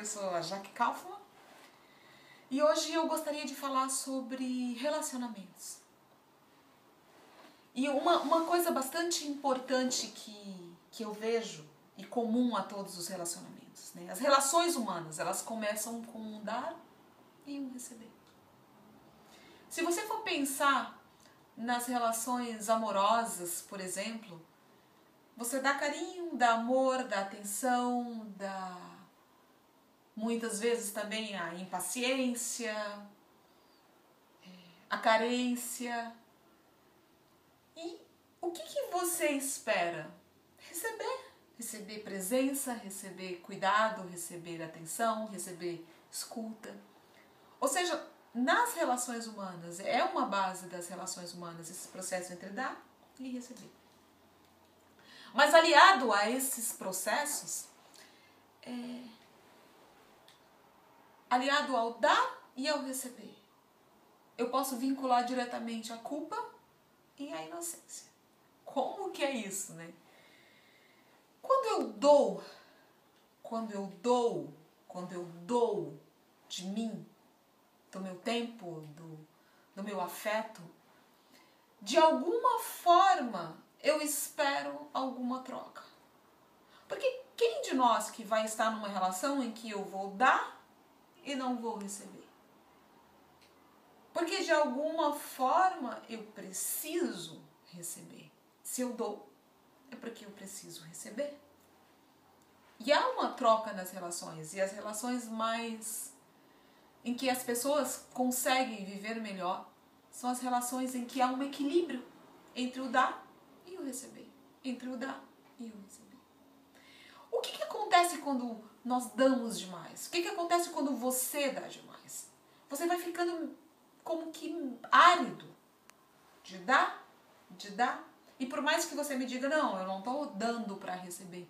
Eu sou a Jaque Kaufman e hoje eu gostaria de falar sobre relacionamentos. E uma coisa bastante importante que eu vejo e comum a todos os relacionamentos, né? As relações humanas, elas começam com um dar e um receber. Se você for pensar nas relações amorosas, por exemplo, você dá carinho, dá amor, dá atenção, dá muitas vezes também a impaciência, a carência. E o que você espera? Receber presença, receber cuidado, receber atenção, receber escuta. Ou seja, nas relações humanas, é uma base das relações humanas esse processo entre dar e receber. Mas aliado a esses processos, aliado ao dar e ao receber, eu posso vincular diretamente a culpa e a inocência. Como que é isso, né? Quando eu dou de mim, do meu tempo, do meu afeto, de alguma forma eu espero alguma troca. Porque quem de nós que vai estar numa relação em que eu vou dar e não vou receber? Porque de alguma forma eu preciso receber. Se eu dou, é porque eu preciso receber. E há uma troca nas relações, e as relações mais em que as pessoas conseguem viver melhor são as relações em que há um equilíbrio entre o dar e o receber. Entre o dar e o receber. O que acontece quando nós damos demais? O que acontece quando você dá demais? Você vai ficando como que árido de dar. E por mais que você me diga, não, eu não estou dando para receber.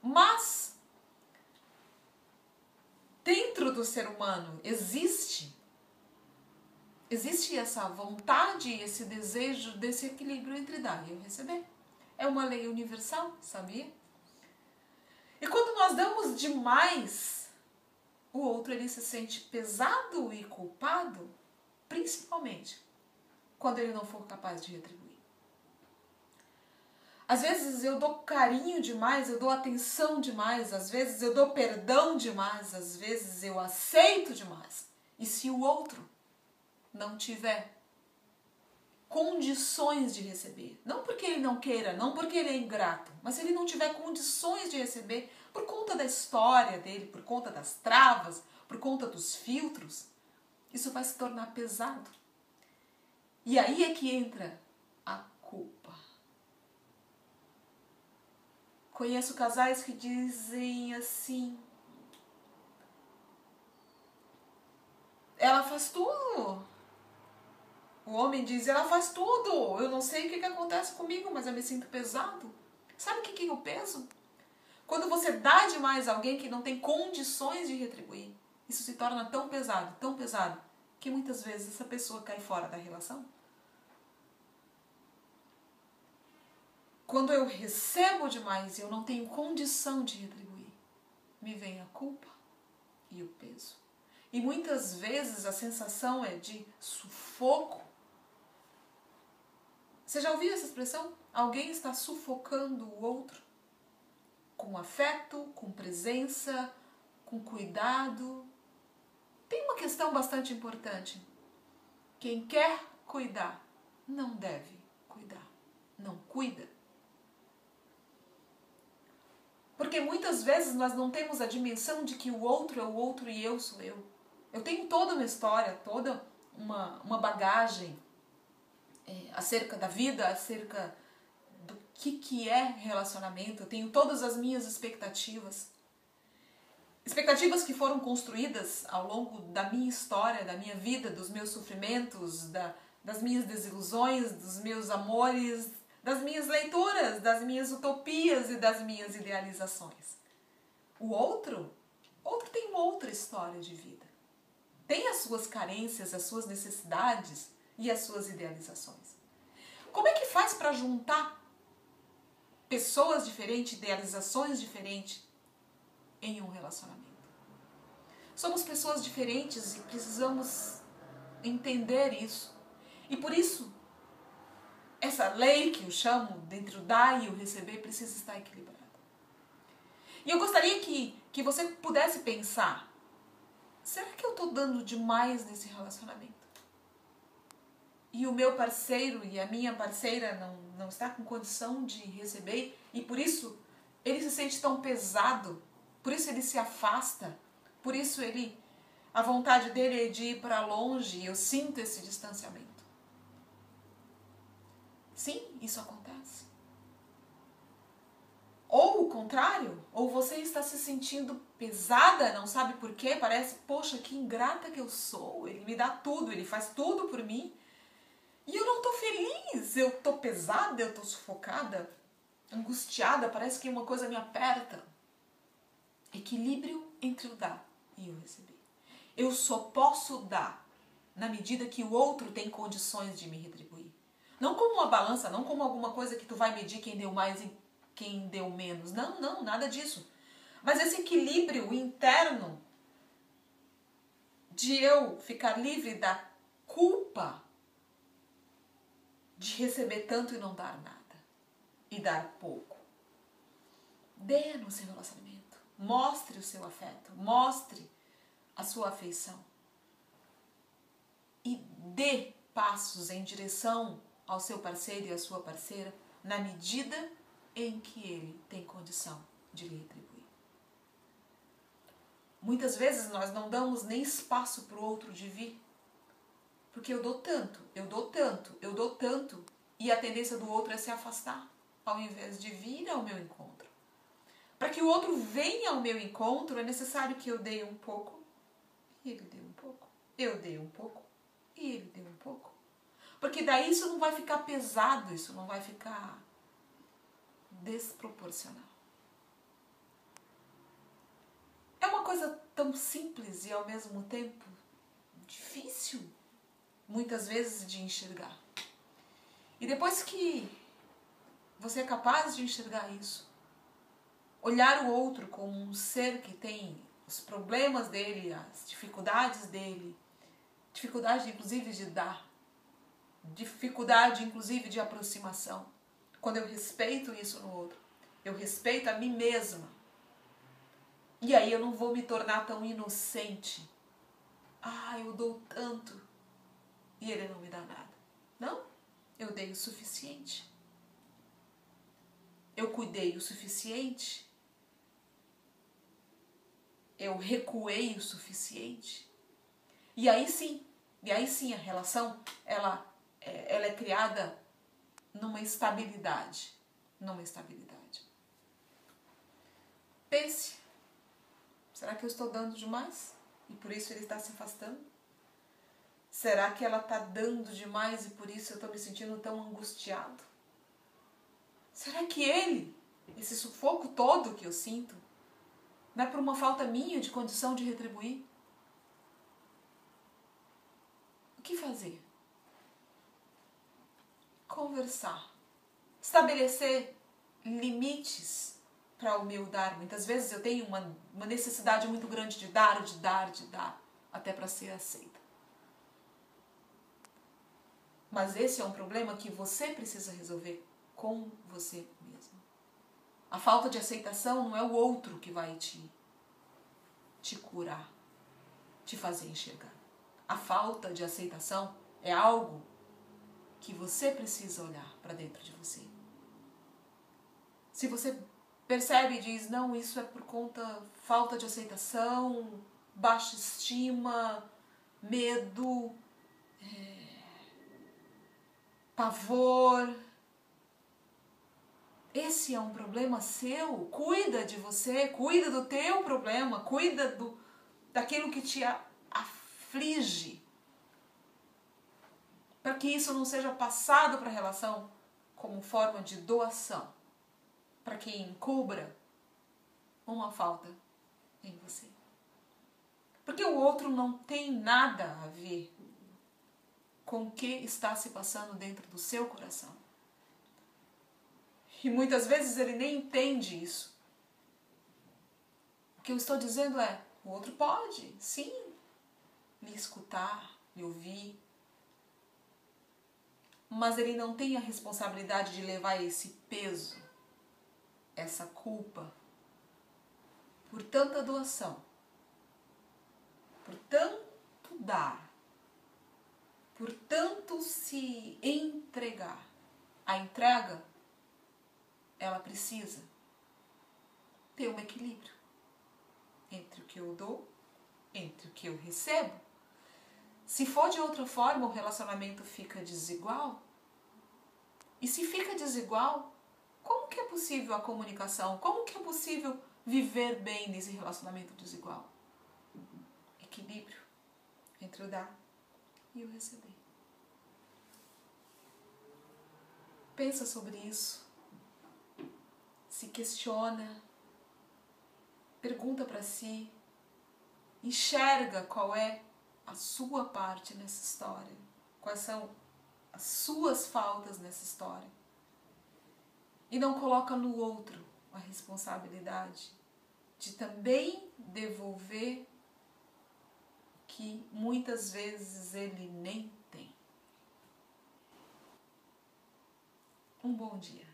Mas dentro do ser humano existe essa vontade, esse desejo desse equilíbrio entre dar e receber. É uma lei universal, sabia? E quando nós damos demais, o outro ele se sente pesado e culpado, principalmente quando ele não for capaz de retribuir. Às vezes eu dou carinho demais, eu dou atenção demais, às vezes eu dou perdão demais, às vezes eu aceito demais. E se o outro não tiver condições de receber, não porque ele não queira, não porque ele é ingrato, mas se ele não tiver condições de receber por conta da história dele, por conta das travas, por conta dos filtros, isso vai se tornar pesado. E aí é que entra a culpa. Conheço casais que dizem assim: ela faz tudo. O homem diz: ela faz tudo. Eu não sei o que acontece comigo, mas eu me sinto pesado. Sabe o que é o peso? Quando você dá demais a alguém que não tem condições de retribuir, isso se torna tão pesado, que muitas vezes essa pessoa cai fora da relação. Quando eu recebo demais e eu não tenho condição de retribuir, me vem a culpa e o peso. E muitas vezes a sensação é de sufoco. Você já ouviu essa expressão? Alguém está sufocando o outro com afeto, com presença, com cuidado. Tem uma questão bastante importante. Quem quer cuidar não deve cuidar. Não cuida. Porque muitas vezes nós não temos a dimensão de que o outro é o outro e eu sou eu. Eu tenho toda uma história, toda uma bagagem acerca da vida, acerca do que é relacionamento. Eu tenho todas as minhas expectativas. Expectativas que foram construídas ao longo da minha história, da minha vida, dos meus sofrimentos, das minhas desilusões, dos meus amores, das minhas leituras, das minhas utopias e das minhas idealizações. O outro tem uma outra história de vida. Tem as suas carências, as suas necessidades e as suas idealizações. Como é que faz para juntar pessoas diferentes, idealizações diferentes em um relacionamento? Somos pessoas diferentes e precisamos entender isso. E por isso, essa lei que eu chamo, entre o dar e o receber, precisa estar equilibrada. E eu gostaria que você pudesse pensar, será que eu estou dando demais nesse relacionamento? E o meu parceiro e a minha parceira não está com condição de receber e por isso ele se sente tão pesado, por isso ele se afasta, por isso a vontade dele é de ir para longe e eu sinto esse distanciamento. Sim, isso acontece. Ou o contrário, ou você está se sentindo pesada, não sabe por quê, parece, poxa, que ingrata que eu sou, ele me dá tudo, ele faz tudo por mim, e eu não estou feliz, eu estou pesada, eu estou sufocada, angustiada, parece que uma coisa me aperta. Equilíbrio entre o dar e o receber. Eu só posso dar na medida que o outro tem condições de me retribuir. Não como uma balança, não como alguma coisa que tu vai medir quem deu mais e quem deu menos. Não, nada disso. Mas esse equilíbrio interno de eu ficar livre da culpa de receber tanto e não dar nada. E dar pouco. Dê no seu relacionamento. Mostre o seu afeto. Mostre a sua afeição. E dê passos em direção ao seu parceiro e à sua parceira na medida em que ele tem condição de lhe retribuir. Muitas vezes nós não damos nem espaço para o outro de vir. Porque eu dou tanto, e a tendência do outro é se afastar, ao invés de vir ao meu encontro. Para que o outro venha ao meu encontro, é necessário que eu dê um pouco, e ele dê um pouco. Eu dei um pouco, e ele deu um pouco. Porque daí isso não vai ficar pesado, isso não vai ficar desproporcional. É uma coisa tão simples e ao mesmo tempo difícil, muitas vezes, de enxergar. E depois que você é capaz de enxergar isso, olhar o outro como um ser que tem os problemas dele, as dificuldades dele, dificuldade inclusive de dar, dificuldade inclusive de aproximação. Quando eu respeito isso no outro, eu respeito a mim mesma. E aí eu não vou me tornar tão inocente. Eu dou tanto e ele não me dá nada. Não, eu dei o suficiente. Eu cuidei o suficiente. Eu recuei o suficiente. E aí sim a relação, ela é criada numa estabilidade. Pense, será que eu estou dando demais? E por isso ele está se afastando? Será que ela está dando demais e por isso eu estou me sentindo tão angustiado? Será que esse sufoco todo que eu sinto, não é por uma falta minha de condição de retribuir? O que fazer? Conversar. Estabelecer limites para o meu dar. Muitas vezes eu tenho uma necessidade muito grande de dar, até para ser aceita. Mas esse é um problema que você precisa resolver com você mesmo. A falta de aceitação não é o outro que vai te curar, te fazer enxergar. A falta de aceitação é algo que você precisa olhar para dentro de você. Se você percebe e diz, não, isso é por conta falta de aceitação, baixa estima, medo, pavor. Esse é um problema seu. Cuida de você, cuida do teu problema, cuida daquilo que te aflige. Para que isso não seja passado para a relação como forma de doação. Para que encubra uma falta em você. Porque o outro não tem nada a ver com o que está se passando dentro do seu coração. E muitas vezes ele nem entende isso. O que eu estou dizendo é, O outro pode, sim, lhe escutar, lhe ouvir, mas ele não tem a responsabilidade de levar esse peso, essa culpa, por tanta doação, por tanto dar, por tanto se entregar. A entrega, ela precisa ter um equilíbrio entre o que eu dou, entre o que eu recebo. Se for de outra forma, o relacionamento fica desigual. E se fica desigual, como que é possível a comunicação? Como que é possível viver bem nesse relacionamento desigual? Equilíbrio entre o dar e o receber. Pensa sobre isso. Se questiona. Pergunta para si. Enxerga qual é a sua parte nessa história. Quais são as suas faltas nessa história. E não coloca no outro a responsabilidade de também devolver que muitas vezes ele nem tem. Um bom dia.